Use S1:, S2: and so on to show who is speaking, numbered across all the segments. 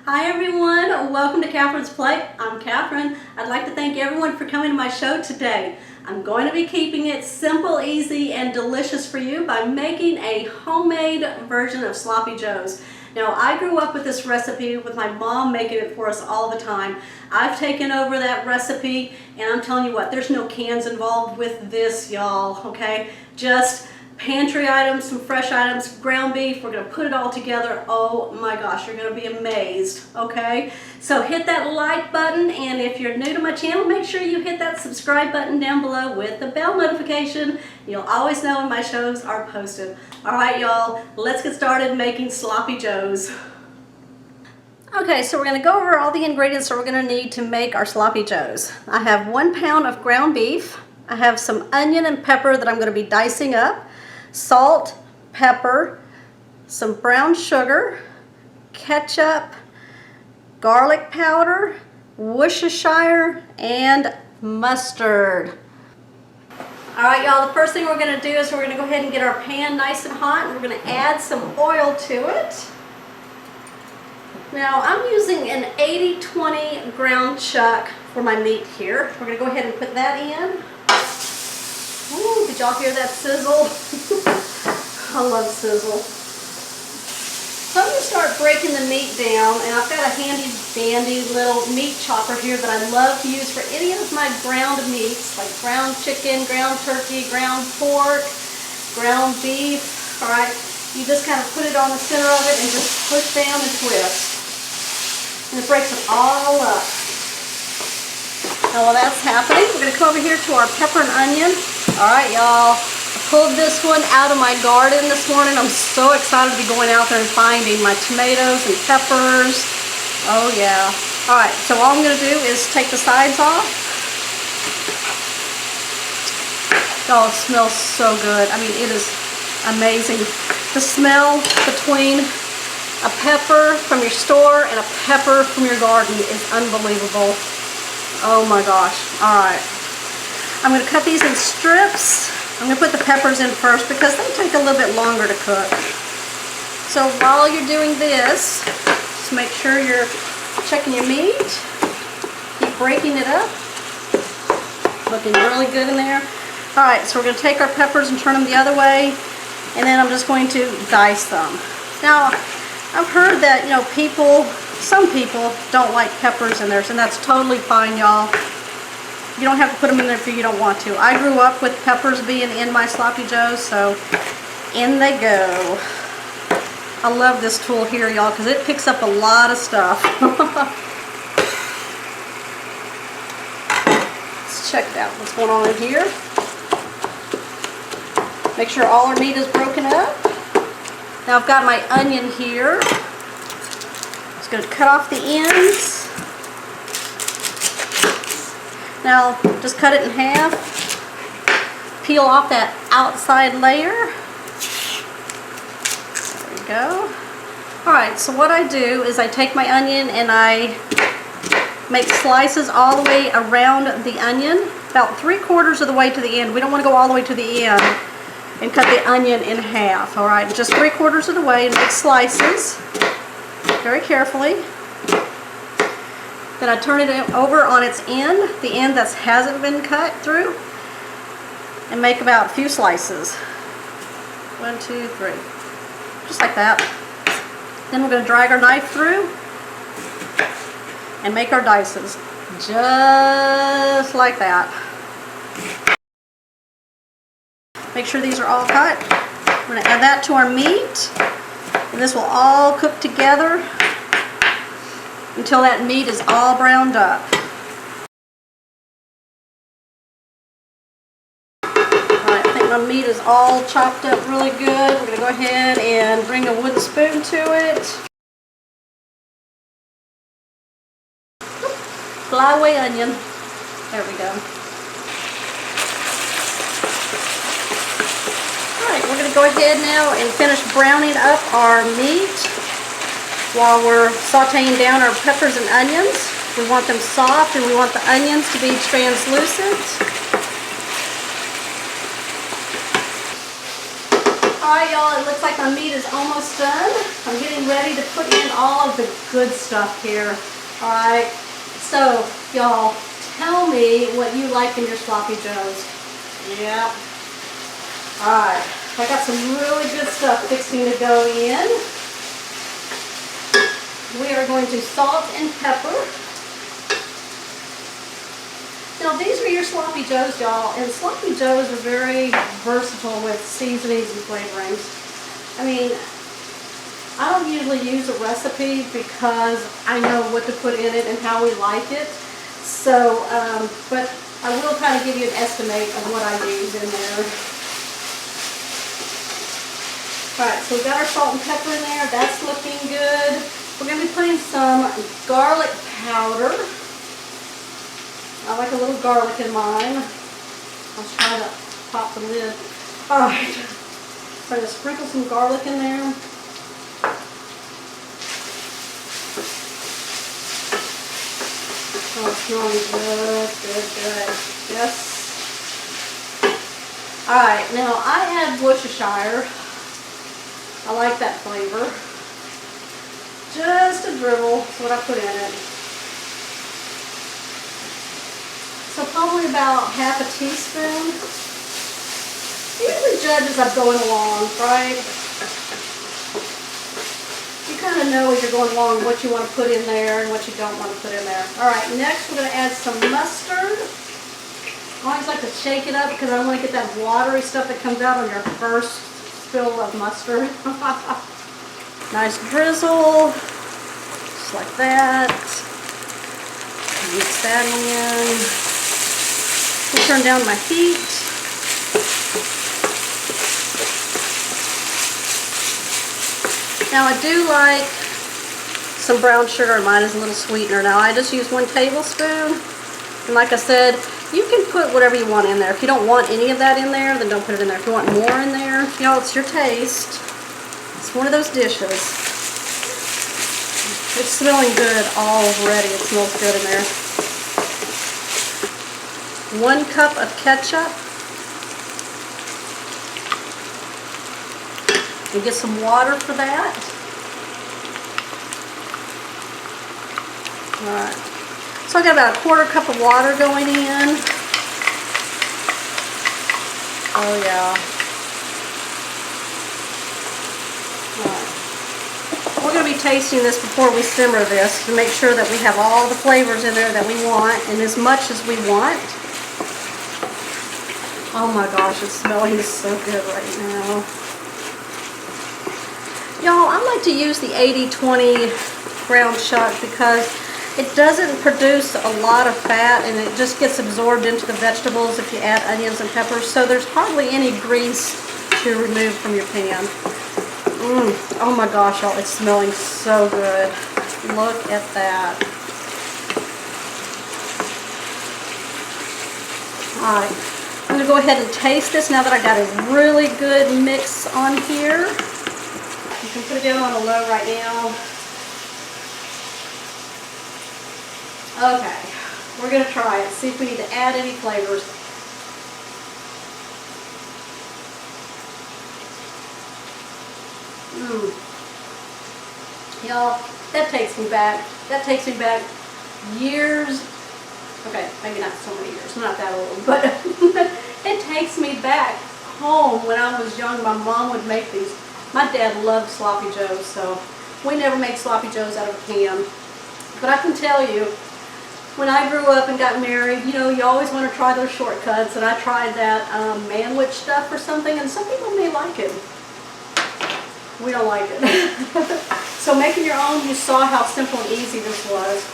S1: Hi everyone, welcome to Catherine's Plate. I'm Catherine. I'd like to thank everyone for coming to my show today. I'm going to be keeping it simple, easy, and delicious for you by making a homemade version of Sloppy Joes. Now, I grew up with this recipe with my mom making it for us all the time. I've taken over that recipe, and I'm telling you what, there's no cans involved with this, y'all, okay? Just pantry items, some fresh items, ground beef. We're going to put it all together. Oh my gosh, you're going to be amazed, okay? So hit that like button, and if you're new to my channel, make sure you hit that subscribe button down below with the bell notification. You'll always know when my shows are posted. All right, y'all, let's get started making Sloppy Joes. Okay, so we're going to go over all the ingredients that we're going to need to make our Sloppy Joes. I have 1 pound of ground beef. I have some onion and pepper that I'm going to be dicing up. Salt, pepper, some brown sugar, ketchup, garlic powder, Worcestershire, and mustard. All right, y'all, the first thing we're going to do is we're going to go ahead and get our pan nice and hot, and we're going to add some oil to it. Now, I'm using an 80-20 ground chuck for my meat here. We're going to go ahead and put that in. Ooh, did y'all hear that sizzle? I love sizzle. So I'm going to start breaking the meat down, and I've got a handy dandy little meat chopper here that I love to use for any of my ground meats, like ground chicken, ground turkey, ground pork, ground beef. All right, you just kind of put it on the center of it and just push down and twist. And it breaks it all up. Now while that's happening, we're going to come over here to our pepper and onion. All right, y'all, I pulled this one out of my garden this morning. I'm so excited to be going out there and finding my tomatoes and peppers. Oh yeah. All right, so all I'm going to do is take the sides off. Oh, it smells so good. I mean, it is amazing. The smell between a pepper from your store and a pepper from your garden is unbelievable. Oh my gosh. All right. I'm going to cut these in strips. I'm going to put the peppers in first because they take a little bit longer to cook. So while you're doing this, just make sure you're checking your meat. Keep breaking it up. Looking really good in there. All right, so we're going to take our peppers and turn them the other way, and then I'm just going to dice them. Now, I've heard that, you know, some people don't like peppers in theirs, and that's totally fine, y'all. You don't have to put them in there if you don't want to. I grew up with peppers being in my Sloppy Joes, so in they go. I love this tool here, y'all, because it picks up a lot of stuff. Let's check out what's going on in here. Make sure all our meat is broken up. Now I've got my onion here. Just going to cut off the ends. Now, just cut it in half. Peel off that outside layer. There we go. Alright, so what I do is I take my onion and I make slices all the way around the onion, about 3/4 of the way to the end. We don't want to go all the way to the end and cut the onion in half. Alright, just 3/4 of the way and make slices very carefully. Then I turn it over on its end, the end that hasn't been cut through, and make about a few slices. 1, 2, 3. Just like that. Then we're going to drag our knife through and make our dices. Just like that. Make sure these are all cut. We're going to add that to our meat, and this will all cook together until that meat is all browned up. Alright, I think my meat is all chopped up really good. We're going to go ahead and bring a wooden spoon to it. Fly away onion. There we go. Alright, we're going to go ahead now and finish browning up our meat. While we're sauteing down our peppers and onions. We want them soft and we want the onions to be translucent. Alright y'all, it looks like my meat is almost done. I'm getting ready to put in all of the good stuff here. Alright, so y'all, tell me what you like in your sloppy joes. Yep. Alright, I got some really good stuff fixing to go in. We are going to salt and pepper. Now these are your sloppy joes, y'all, and sloppy joes are very versatile with seasonings and flavorings. I mean, I don't usually use a recipe because I know what to put in it and how we like it. So, but I will kind of give you an estimate of what I use in there. Alright, so we've got our salt and pepper in there. That's looking good. We're going to be putting some garlic powder. I like a little garlic in mine. I'll try to pop the lid. Alright, so I'm going to sprinkle some garlic in there. Oh, it's smelling good, good, good. Yes. Alright, now I add Worcestershire. I like that flavor. Just a dribble is what I put in it. So probably about half a teaspoon. Usually judge as I'm going along, right? You kind of know as you're going along what you want to put in there and what you don't want to put in there. Alright, next we're going to add some mustard. I always like to shake it up because I don't want to get that watery stuff that comes out on your first spill of mustard. Nice drizzle. Just like that. Mix that in. We'll turn down my heat. Now I do like some brown sugar. Mine is a little sweetener. Now I just use 1 tablespoon. And like I said, you can put whatever you want in there. If you don't want any of that in there, then don't put it in there. If you want more in there, you know, it's your taste. It's one of those dishes. It's smelling good already. It smells good in there. 1 cup of ketchup. And get some water for that. Alright. So I got about a 1/4 cup of water going in. Oh yeah. Alright. We're going to be tasting this before we simmer this to make sure that we have all the flavors in there that we want and as much as we want. Oh my gosh, it's smelling so good right now. Y'all, I like to use the 80-20 ground chuck because it doesn't produce a lot of fat and it just gets absorbed into the vegetables if you add onions and peppers. So there's hardly any grease to remove from your pan. Oh my gosh, y'all, it's smelling so good. Look at that. Alright. I'm going to go ahead and taste this now that I got a really good mix on here. You can put it down on a low right now. Okay, we're going to try it, see if we need to add any flavors. Y'all, that takes me back. That takes me back years. Okay, maybe not so many years, I'm not that old, but it takes me back home when I was young. My mom would make these. My dad loved sloppy joes, so we never made sloppy joes out of a can. But I can tell you, when I grew up and got married, you know, you always want to try those shortcuts, and I tried that manwich stuff or something, and some people may like it. We don't like it. So making your own, you saw how simple and easy this was.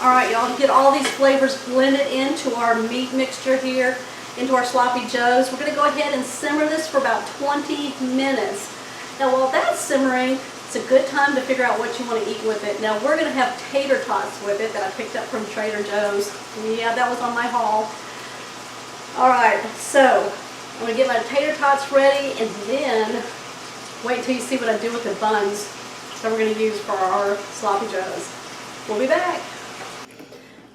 S1: Alright y'all, to get all these flavors blended into our meat mixture here, into our sloppy joes, we're going to go ahead and simmer this for about 20 minutes. Now while that's simmering, it's a good time to figure out what you want to eat with it. Now we're going to have tater tots with it that I picked up from Trader Joe's. Yeah, that was on my haul. Alright, so I'm going to get my tater tots ready and then wait until you see what I do with the buns that we're going to use for our sloppy joes. We'll be back.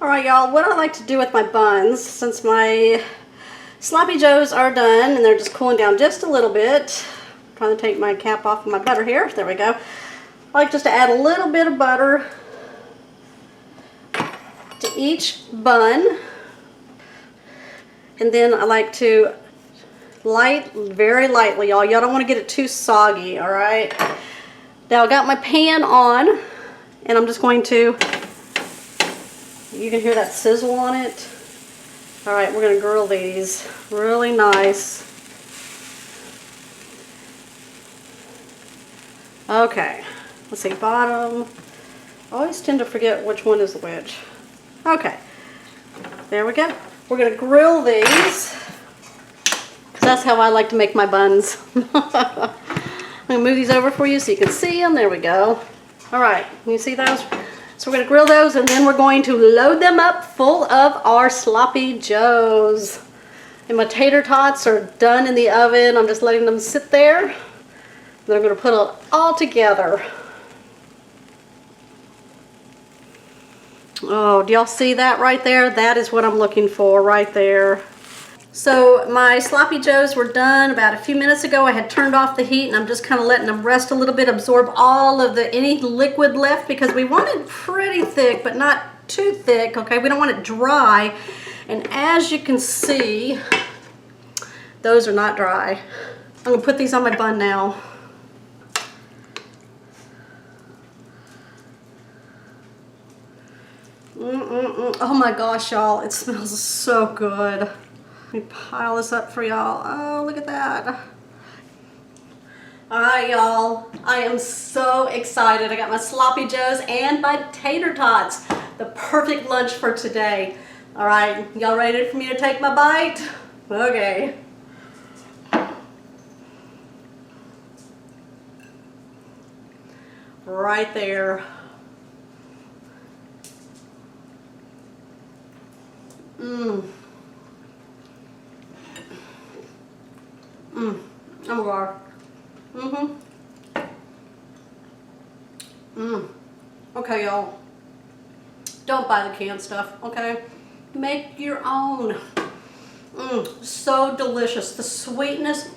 S1: Alright y'all, what I like to do with my buns, since my Sloppy Joes are done and they're just cooling down just a little bit. I'm trying to take my cap off of my butter here. There we go. I like just to add a little bit of butter to each bun. And then I like to very lightly, y'all. Y'all don't want to get it too soggy, all right? Now I got my pan on and I'm just going to, you can hear that sizzle on it. All right, we're going to grill these really nice. Okay, let's see, bottom. I always tend to forget which one is which. Okay, there we go. We're going to grill these. That's how I like to make my buns. I'm going to move these over for you so you can see them. There we go. All right, you see those? So we're going to grill those and then we're going to load them up full of our Sloppy Joes. And my tater tots are done in the oven. I'm just letting them sit there. Then I'm going to put it all together. Oh, do y'all see that right there? That is what I'm looking for right there. So my Sloppy Joes were done about a few minutes ago. I had turned off the heat and I'm just kind of letting them rest a little bit, absorb all of any liquid left, because we want it pretty thick but not too thick, okay? We don't want it dry. And as you can see, those are not dry. I'm going to put these on my bun now. Oh my gosh, y'all, it smells so good. Let me pile this up for y'all. Oh, look at that. All right, y'all. I am so excited. I got my Sloppy Joes and my tater tots. The perfect lunch for today. All right, y'all ready for me to take my bite? Okay. Right there. Mmm. Oh my God. Okay, y'all. Don't buy the canned stuff, okay? Make your own. So delicious. The sweetness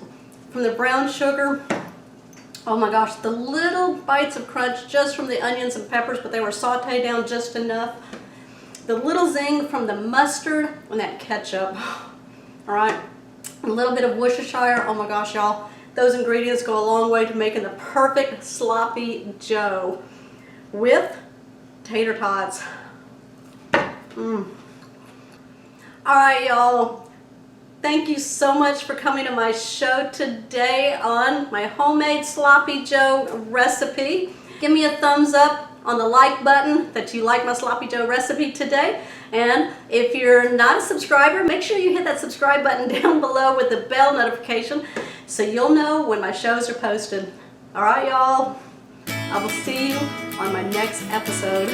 S1: from the brown sugar. Oh my gosh, the little bites of crunch just from the onions and peppers, but they were sauteed down just enough. The little zing from the mustard and that ketchup. All right. A little bit of Worcestershire. Oh my gosh, y'all. Those ingredients go a long way to making the perfect Sloppy Joe with tater tots. All right, y'all. Thank you so much for coming to my show today on my homemade Sloppy Joe recipe. Give me a thumbs up on the like button that you like my Sloppy Joe recipe today. And if you're not a subscriber, make sure you hit that subscribe button down below with the bell notification so you'll know when my shows are posted. All right, y'all. I will see you on my next episode.